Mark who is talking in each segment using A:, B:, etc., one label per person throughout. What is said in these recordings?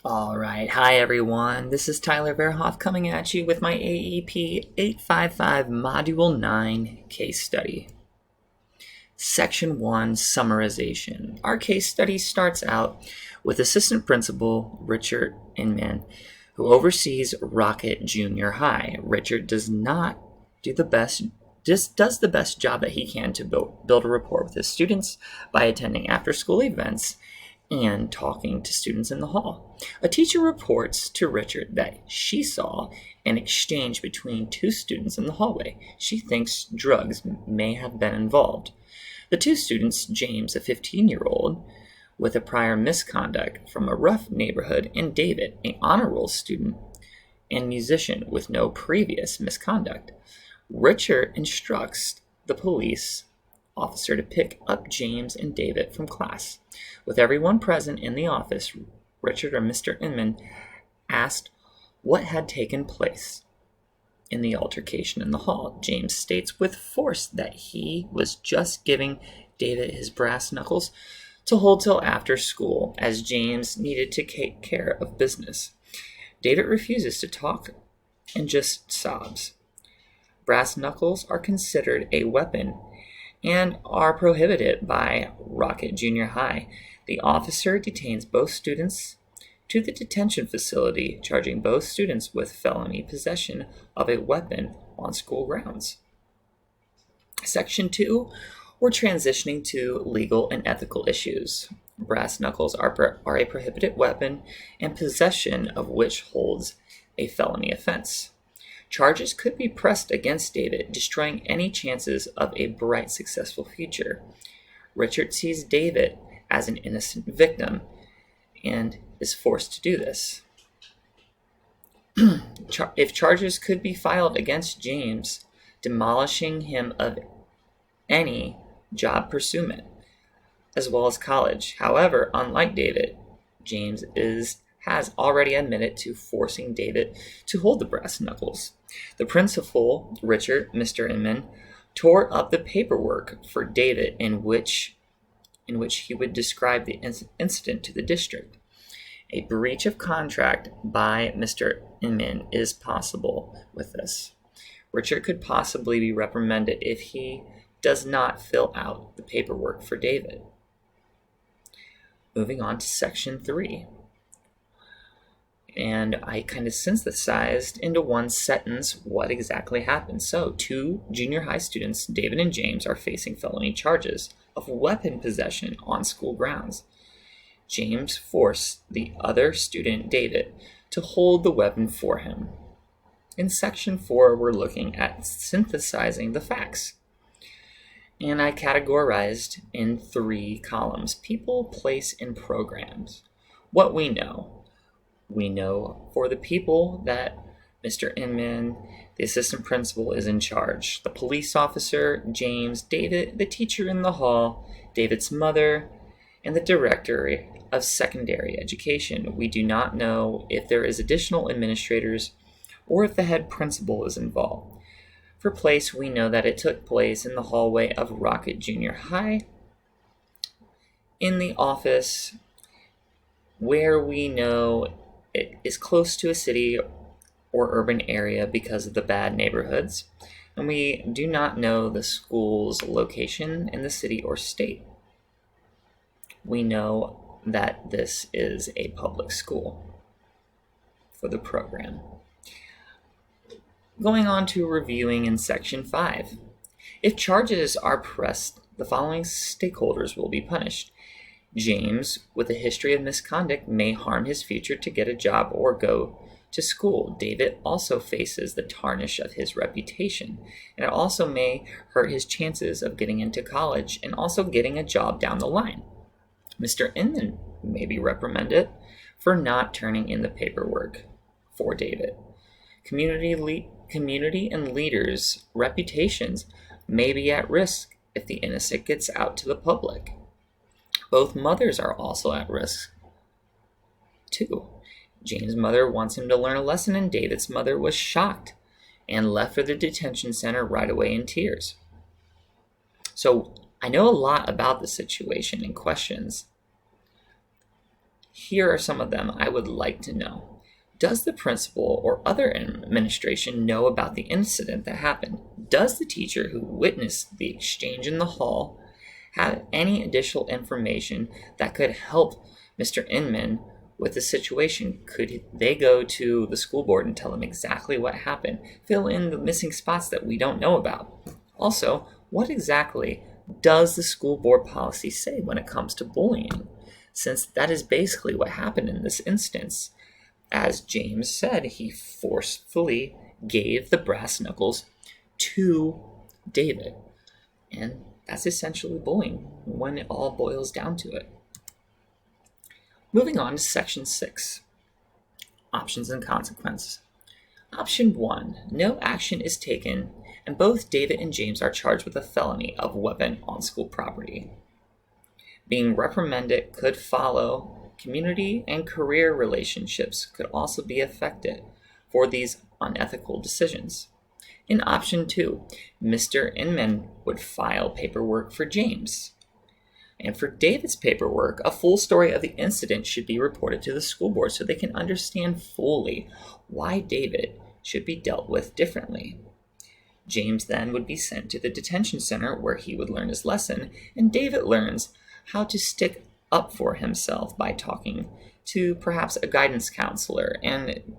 A: All right. Hi, everyone. This is Tyler Verhoff coming at you with my AEP 855 Module 9 case study. Section 1, Summarization. Our case study starts out with Assistant Principal Richard Inman, who oversees Rocket Junior High. Richard does the best job that he can to build a rapport with his students by attending after-school events and talking to students in the hall. A teacher reports to Richard that she saw an exchange between two students in the hallway. She thinks drugs may have been involved. The two students, James, a 15-year-old with a prior misconduct from a rough neighborhood, and David, an honor roll student and musician with no previous misconduct. Richard instructs the police officer to pick up James and David from class. With everyone present in the office, Richard or Mr. Inman asked what had taken place in the altercation in the hall. James states with force that he was just giving David his brass knuckles to hold till after school, as James needed to take care of business. David refuses to talk and just sobs. Brass knuckles are considered a weapon and are prohibited by Rocket Junior High. The officer detains both students to the detention facility, charging both students with felony possession of a weapon on school grounds. Section 2, we're transitioning to legal and ethical issues. Brass knuckles are a prohibited weapon, and possession of which holds a felony offense. Charges could be pressed against David, destroying any chances of a bright, successful future. Richard sees David as an innocent victim and is forced to do this. If charges could be filed against James, demolishing him of any job pursuit, as well as college. However, unlike David, James has already admitted to forcing David to hold the brass knuckles. The principal, Richard, Mr. Inman, tore up the paperwork for David in which he would describe the incident to the district. A breach of contract by Mr. Inman is possible with this. Richard could possibly be reprimanded if he does not fill out the paperwork for David. Moving on to Section 3. And I kind of synthesized into one sentence what exactly happened. So, two junior high students, David and James, are facing felony charges of weapon possession on school grounds. James forced the other student, David, to hold the weapon for him. In Section 4, we're looking at synthesizing the facts. And I categorized in 3 columns: people, place, and programs. What we know. We know for the people that Mr. Inman, the assistant principal, is in charge. The police officer, James, David, the teacher in the hall, David's mother, and the director of secondary education. We do not know if there is additional administrators or if the head principal is involved. For place, we know that it took place in the hallway of Rocket Junior High, in the office, where we know it is close to a city or urban area because of the bad neighborhoods, and we do not know the school's location in the city or state. We know that this is a public school for the program. Going on to reviewing in Section 5. If charges are pressed, the following stakeholders will be punished. James, with a history of misconduct, may harm his future to get a job or go to school. David also faces the tarnish of his reputation, and it also may hurt his chances of getting into college and also getting a job down the line. Mr. Inman may be reprimanded for not turning in the paperwork for David. Community and leaders' reputations may be at risk if the innocent gets out to the public. Both mothers are also at risk, too. James' mother wants him to learn a lesson, and David's mother was shocked and left for the detention center right away in tears. So I know a lot about the situation and questions Here are some of them I would like to know. Does the principal or other administration know about the incident that happened? Does the teacher who witnessed the exchange in the hall have any additional information that could help Mr. Inman with the situation? Could they go to the school board and tell him exactly what happened? Fill in the missing spots that we don't know about. Also, what exactly does the school board policy say when it comes to bullying? Since that is basically what happened in this instance. As James said, he forcefully gave the brass knuckles to David. And that's essentially bullying when it all boils down to it. Moving on to Section 6, Options and Consequences. Option 1, no action is taken, and both David and James are charged with a felony of weapon on school property. Being reprimanded could follow. Community and career relationships could also be affected for these unethical decisions. In option 2, Mr. Inman would file paperwork for James. And for David's paperwork, a full story of the incident should be reported to the school board so they can understand fully why David should be dealt with differently. James then would be sent to the detention center where he would learn his lesson, and David learns how to stick up for himself by talking to perhaps a guidance counselor. And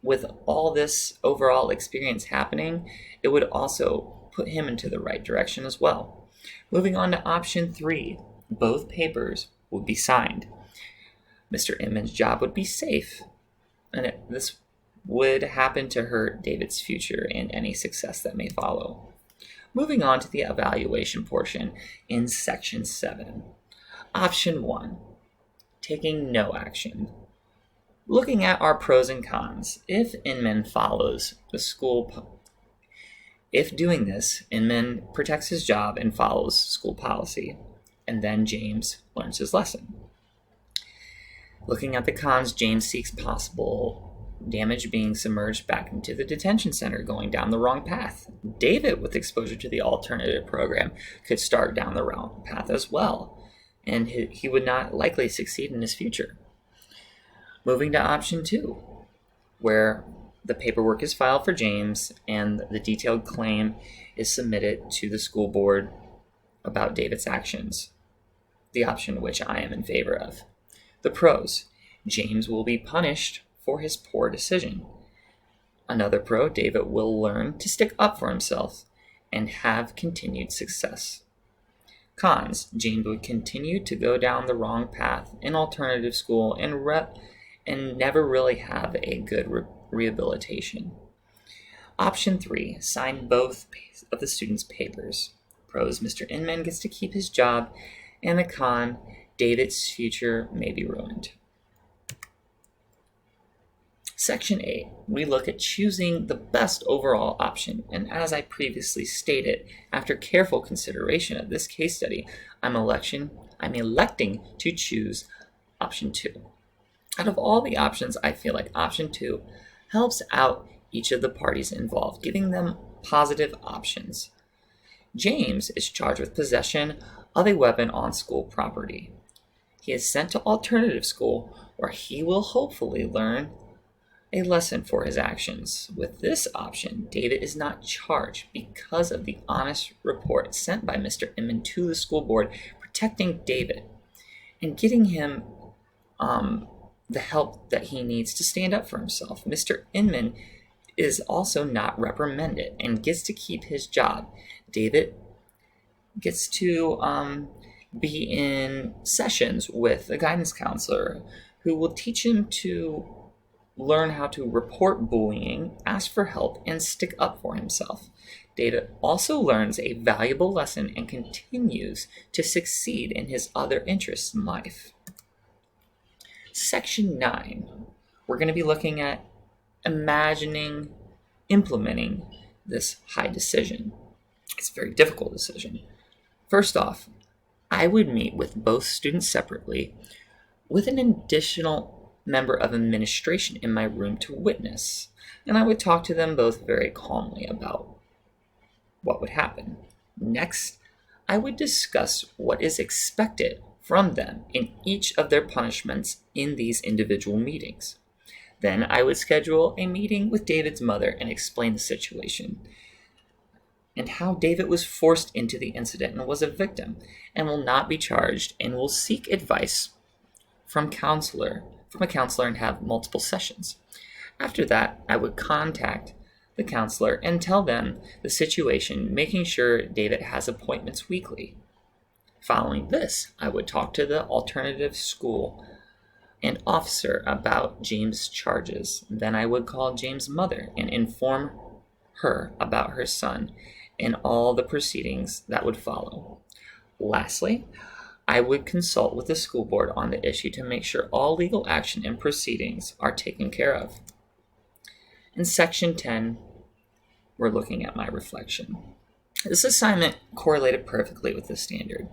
A: with all this overall experience happening, it would also put him into the right direction as well. Moving on to option 3, both papers would be signed. Mr. Inman's job would be safe, and this would happen to hurt David's future and any success that may follow. Moving on to the evaluation portion in Section 7. Option 1, taking no action. Looking at our pros and cons, if Inman follows the school, if doing this, Inman protects his job and follows school policy, and then James learns his lesson. Looking at the cons, James seeks possible damage, being submerged back into the detention center, going down the wrong path. David, with exposure to the alternative program, could start down the wrong path as well, and he would not likely succeed in his future. Moving to option 2, where the paperwork is filed for James and the detailed claim is submitted to the school board about David's actions, the option which I am in favor of. The pros, James will be punished for his poor decision. Another pro, David will learn to stick up for himself and have continued success. Cons, James would continue to go down the wrong path in alternative school and never really have a good rehabilitation. Option 3, sign both of the students' papers. Pros, Mr. Inman gets to keep his job, and the con, David's future may be ruined. Section 8, we look at choosing the best overall option, and as I previously stated, after careful consideration of this case study, I'm electing to choose option 2. Out of all the options, I feel like option 2 helps out each of the parties involved, giving them positive options. James is charged with possession of a weapon on school property. He is sent to alternative school where he will hopefully learn a lesson for his actions. With this option, David is not charged because of the honest report sent by Mr. Inman to the school board, protecting David and getting him the help that he needs to stand up for himself. Mr. Inman is also not reprimanded and gets to keep his job. David gets to be in sessions with a guidance counselor who will teach him to learn how to report bullying, ask for help, and stick up for himself. David also learns a valuable lesson and continues to succeed in his other interests in life. Section 9, we're going to be looking at implementing this high decision. It's a very difficult decision. First off, I would meet with both students separately with an additional member of administration in my room to witness, and I would talk to them both very calmly about what would happen. Next, I would discuss what is expected from them in each of their punishments in these individual meetings. Then I would schedule a meeting with David's mother and explain the situation and how David was forced into the incident and was a victim and will not be charged and will seek advice from a counselor and have multiple sessions. After that, I would contact the counselor and tell them the situation, making sure David has appointments weekly. Following this, I would talk to the alternative school and officer about James' charges. Then I would call James' mother and inform her about her son and all the proceedings that would follow. Lastly, I would consult with the school board on the issue to make sure all legal action and proceedings are taken care of. In section 10, we're looking at my reflection. This assignment correlated perfectly with the standard.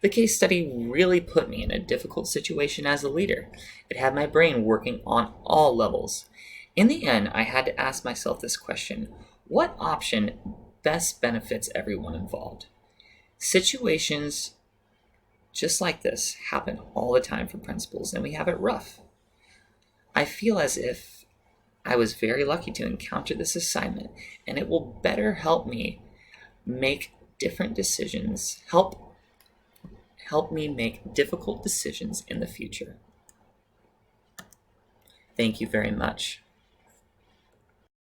A: The case study really put me in a difficult situation as a leader. It had my brain working on all levels. In the end, I had to ask myself this question: what option best benefits everyone involved? Situations just like this happen all the time for principals, and we have it rough. I feel as if I was very lucky to encounter this assignment, and it will better help me make different decisions, help me make difficult decisions in the future. Thank you very much.